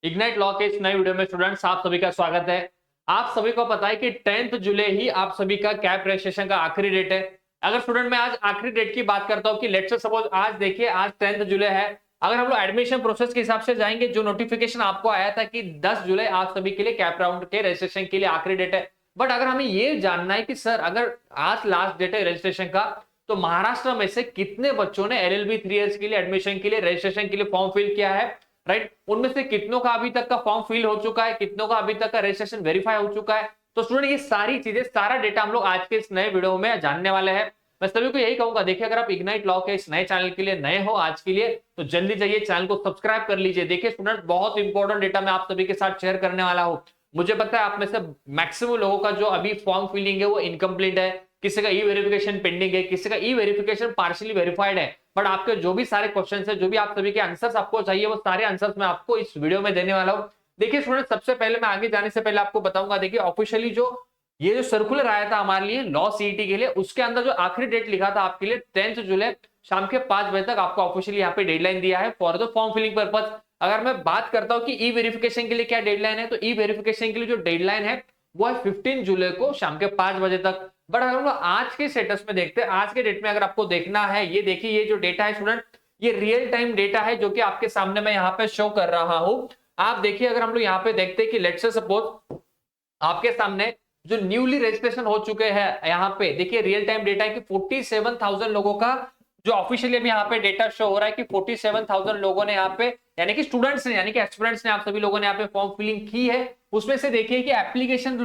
Ignite law के इस नए वीडियो में स्टूडेंट्स आप सभी का स्वागत है। आप सभी को पता है कि 10th जुलाई ही आप सभी का कैप रजिस्ट्रेशन का आखिरी डेट है। अगर स्टूडेंट मैं आज आखिरी डेट की बात करता हूं कि लेट्स से सपोज आज देखिए आज 10th जुलाई है। अगर हम लोग एडमिशन प्रोसेस के हिसाब से जाएंगे, जो नोटिफिकेशन आपको आया था कि 10 जुलाई आप सभी के लिए कैप राउंड के रजिस्ट्रेशन के लिए आखिरी डेट है। बट अगर हमें ये जानना है कि सर अगर आज लास्ट डेट है रजिस्ट्रेशन का, तो महाराष्ट्र में से कितने बच्चों ने LLB 3 इयर्स के लिए एडमिशन के लिए रजिस्ट्रेशन के लिए फॉर्म फिल किया है, राइट? उनमें से कितनों का अभी तक का फॉर्म फिल हो चुका है, कितनों का अभी तक का रजिस्ट्रेशन वेरीफाई हो चुका है। तो स्टूडेंट ये सारी चीजें, सारा डेटा हम लोग आज के इस नए वीडियो में जानने वाले हैं। मैं सभी को यही कहूंगा, देखिए अगर आप इग्नाइट लॉ के इस नए चैनल के लिए नए हो आज के लिए, तो जल्दी जाइए चैनल को सब्सक्राइब कर लीजिए। देखिए स्टूडेंट बहुत इंपॉर्टेंट डेटा मैं आप सभी के साथ शेयर करने वाला हूं। मुझे पता है आप में से मैक्सिमम लोगों का जो अभी फॉर्म फिलिंग है वो इनकम्प्लीट है, किसी का ई वेरिफिकेशन पेंडिंग है, किसी का ई वेरिफिकेशन पार्शियली वेरीफाइड है। बट आपके जो भी सारे क्वेश्चंस है, जो भी आप सभी के आंसर्स आपको चाहिए, वो सारे आंसर्स मैं आपको इस वीडियो में देने वाला हूं। देखिए स्टूडेंट, सबसे पहले मैं आगे जाने से पहले आपको बताऊंगा, देखिए ऑफिशियली जो ये जो सर्कुलर आया था हमारे लिए लॉ सीईटी के लिए, उसके अंदर जो आखिरी डेट लिखा था आपके लिए 10th जुलाई शाम के 5 बजे तक आपको ऑफिशियली यहाँ पे डेडलाइन दिया है for the form filling purpose. अगर मैं बात करता हूँ कि ई वेरिफिकेशन के लिए क्या डेडलाइन है, तो ई वेरिफिकेशन के लिए जो डेडलाइन है वो है 15 जुलाई को शाम के 5 बजे तक। बट अगर हम लोग आज के स्टेटस में देखते हैं, आज के डेट में अगर आपको देखना है, ये देखिए ये जो डेटा है स्टूडेंट, ये रियल टाइम डेटा है जो कि आपके सामने मैं यहाँ पे शो कर रहा हूं। आप देखिए अगर हम लोग यहाँ पे देखते हैं कि लेट्स से सपोज आपके सामने जो न्यूली रजिस्ट्रेशन हो चुके हैं, यहाँ पे देखिए रियल टाइम डेटा है कि 47,000 लोगों का जो ऑफिशियली अभी यहाँ पे डेटा शो हो रहा है कि 47,000 लोगों ने यहाँ पे, यानी कि स्टूडेंट्स ने, यानी कि एस्पिरेंट्स ने, आप सभी लोगों ने यहाँ पे फॉर्म फिलिंग की है। उसमें से देखिए कि एप्लीकेशन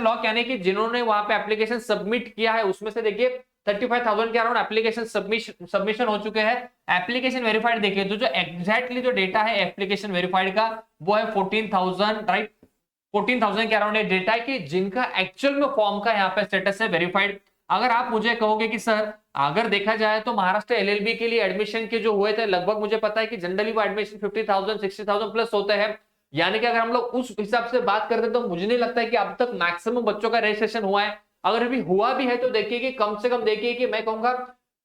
लॉक यानी कि जिन्होंने वहां पे एप्लीकेशन सबमिट किया है, उसमें से देखिए 35,000 के अराउंड एप्लीकेशन सबमिशन हो चुके हैं। एप्लीकेशन वेरीफाइड देखिए तो जो एग्जैक्टली जो डेटा है एप्लीकेशन वेरीफाइड का वो है 14,000, राइट? 14,000 के अराउंड डेटा है कि जिनका एक्चुअल में फॉर्म का यहाँ पे स्टेटस है वेरीफाइड। अगर आप मुझे कहोगे कि सर अगर देखा जाए तो महाराष्ट्र LLB के लिए एडमिशन के जो हुए थे, लगभग मुझे पता है कि जनरली वो एडमिशन 50,000 60,000 प्लस होते हैं। यानी कि अगर हम लोग उस हिसाब से बात करते हैं तो मुझे नहीं लगता है कि अब तक मैक्सिमम बच्चों का रजिस्ट्रेशन हुआ है। अगर अभी हुआ भी है तो देखिए कि कम से कम, देखिए कि मैं कहूंगा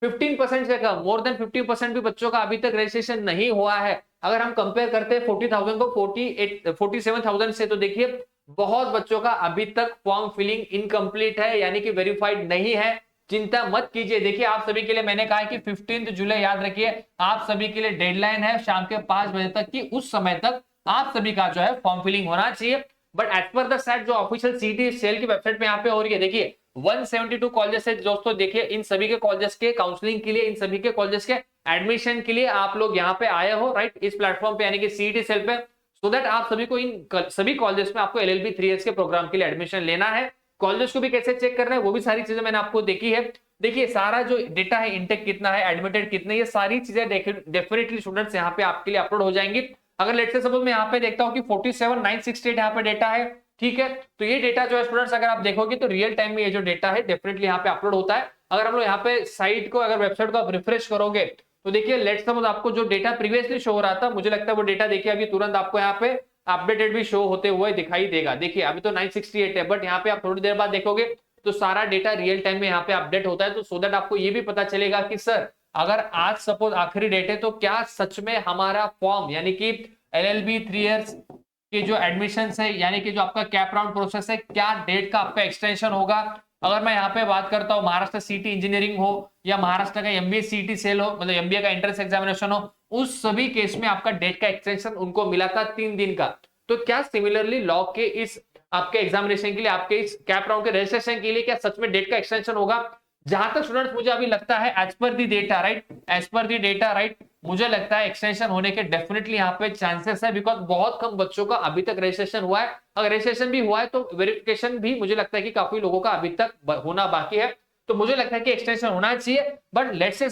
15% से कम, मोर देन 50% भी बच्चों का अभी तक रजिस्ट्रेशन नहीं हुआ है। अगर हम कंपेयर करते हैं 40,000 को 47,000 से, तो देखिए बहुत बच्चों का अभी तक फॉर्म फिलिंग इनकम्प्लीट है, यानी कि वेरीफाइड नहीं है। चिंता मत कीजिए, देखिए आप सभी के लिए मैंने कहा है कि 15 जुलाई याद रखिए आप सभी के लिए डेडलाइन है शाम के 5 बजे तक की, उस समय तक आप सभी का जो है फॉर्म फिलिंग होना चाहिए। But as per the set जो ऑफिशियल सीटी सेल की वेबसाइट पे यहाँ पे हो रही है, देखिए 172 कॉलेजेस है दोस्तों। देखिए इन सभी के कॉलेजेस के काउंसलिंग के लिए, इन सभी के कॉलेजेस के एडमिशन के लिए आप लोग यहाँ पे आए हो, राइट? इस प्लेटफॉर्म पे यानी कि सीटी सेल पे, सो दैट आप सभी को इन सभी कॉलेजेस में आपको LLB 3 इयर्स के प्रोग्राम के लिए एडमिशन लेना है। कॉलेज को भी कैसे चेक करना है वो भी सारी चीजें मैंने आपको देखी है। देखिए सारा जो डेटा है, इंटेक कितना है, एडमिटेड कितने, ये सारी चीजें डेफिनेटली स्टूडेंट्स यहाँ पे आपके लिए अपलोड हो जाएंगी। अगर लेट्स से सपोज मैं यहाँ पे देखता हूँ कि 47,968 यहाँ पे डेटा है, ठीक है? तो ये डेटा जो है स्टूडेंट्स अगर आप देखोगे तो रियल टाइम में ये जो डेटा है डेफिनेटली यहाँ पे अपलोड होता है। अगर हम लोग यहाँ पे साइट को, अगर वेबसाइट को आप रिफ्रेश करोगे तो देखिए लेट्स सपोज आपको जो डेटा प्रीवियसली शो हो रहा था, मुझे लगता है वो डेटा देखिए अभी तुरंत आपको यहाँ पे अपडेटेड भी शो होते हुए दिखाई देगा। देखिए अभी तो 968 है, बट यहाँ पे आप थोड़ी देर बाद देखोगे तो सारा डेटा रियल टाइम में यहाँ पे अपडेट होता है। तो सो दैट आपको ये भी पता चलेगा कि सर अगर आज सपोज आखिरी डेट है तो क्या सच में हमारा फॉर्म, यानी कि LLB 3 इयर्स के जो एडमिशन है, यानी कि जो आपका कैप राउंड प्रोसेस है, क्या डेट का आपका एक्सटेंशन होगा। अगर मैं यहाँ पे बात करता हूँ महाराष्ट्र सीटी इंजीनियरिंग हो या महाराष्ट्र का MBA सीटी सेल हो, मतलब MBA का एंट्रेंस एग्जामिनेशन हो, उस सभी केस में आपका डेट का एक्सटेंशन उनको मिला था 3 दिन का। तो क्या सिमिलरली लॉ के इस आपके एग्जामिनेशन के लिए, आपके इस कैप राउंड के रजिस्ट्रेशन के लिए क्या सच में डेट का एक्सटेंशन होगा? जहां तक स्टूडेंट्स मुझे अभी लगता है एज पर दी डेटा, राइट, एज पर दी डेटा, राइट, मुझे लगता है एक्सटेंशन होने के डेफिनेटली यहाँ पे चांसेस है, बिकॉज बहुत कम बच्चों का अभी तक रजिस्ट्रेशन हुआ है। अगर रजिस्ट्रेशन भी हुआ है तो वेरिफिकेशन भी मुझे लगता है कि काफी लोगों का अभी तक होना बाकी है। तो मुझे लगता है कि एक्सटेंशन होना चाहिए। बट लेट्स से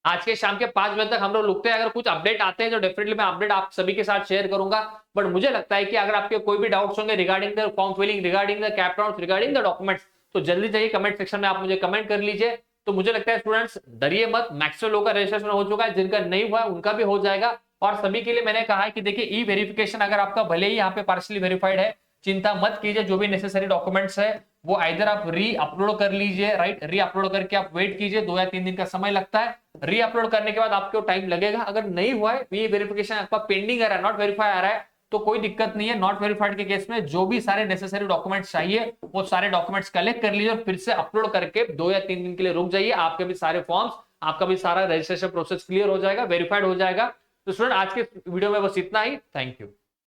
आज के शाम के 5 बजे तक हम लोग रुकते हैं, अगर कुछ अपडेट आते हैं तो डेफिनेटली मैं अपडेट आप सभी के साथ शेयर करूंगा। बट मुझे लगता है कि अगर आपके कोई भी डाउट्स होंगे regarding the form filling, regarding the CAP round, regarding the documents, तो जल्दी जाइए कमेंट सेक्शन में आप मुझे कमेंट कर लीजिए। तो मुझे लगता है स्टूडेंट्स डरिए मत, मैक्सिमम लोगों का रजिस्ट्रेशन हो चुका है, जिनका नहीं हुआ है उनका भी हो जाएगा। और सभी के लिए मैंने कहा है कि देखिए ई वेरिफिकेशन अगर आपका भले ही यहाँ पे पार्शियली वेरीफाइड है, चिंता मत कीजिए, जो भी नेसेसरी डॉक्यूमेंट्स है वो आइदर आप री अपलोड कर लीजिए, राइट, री अपलोड करके आप वेट कीजिए, 2 या 3 दिन का समय लगता है। री अपलोड करने के बाद आपको टाइम लगेगा, अगर नहीं हुआ है, ये वेरिफिकेशन आपका पेंडिंग आ रहा है, नॉट वेरीफाई आ रहा है, तो कोई दिक्कत नहीं है। नॉट वेरीफाइड के केस में जो भी सारे नेसेसरी डॉक्यूमेंट्स चाहिए वो सारे डॉक्यूमेंट्स कलेक्ट कर लीजिए और फिर से अपलोड करके 2 या 3 दिन के लिए रुक जाइए, आपके भी सारे फॉर्म्स, आपका भी सारा रजिस्ट्रेशन प्रोसेस क्लियर हो जाएगा, वेरीफाइड हो जाएगा। तो स्टूडेंट आज के वीडियो में बस इतना ही, थैंक यू।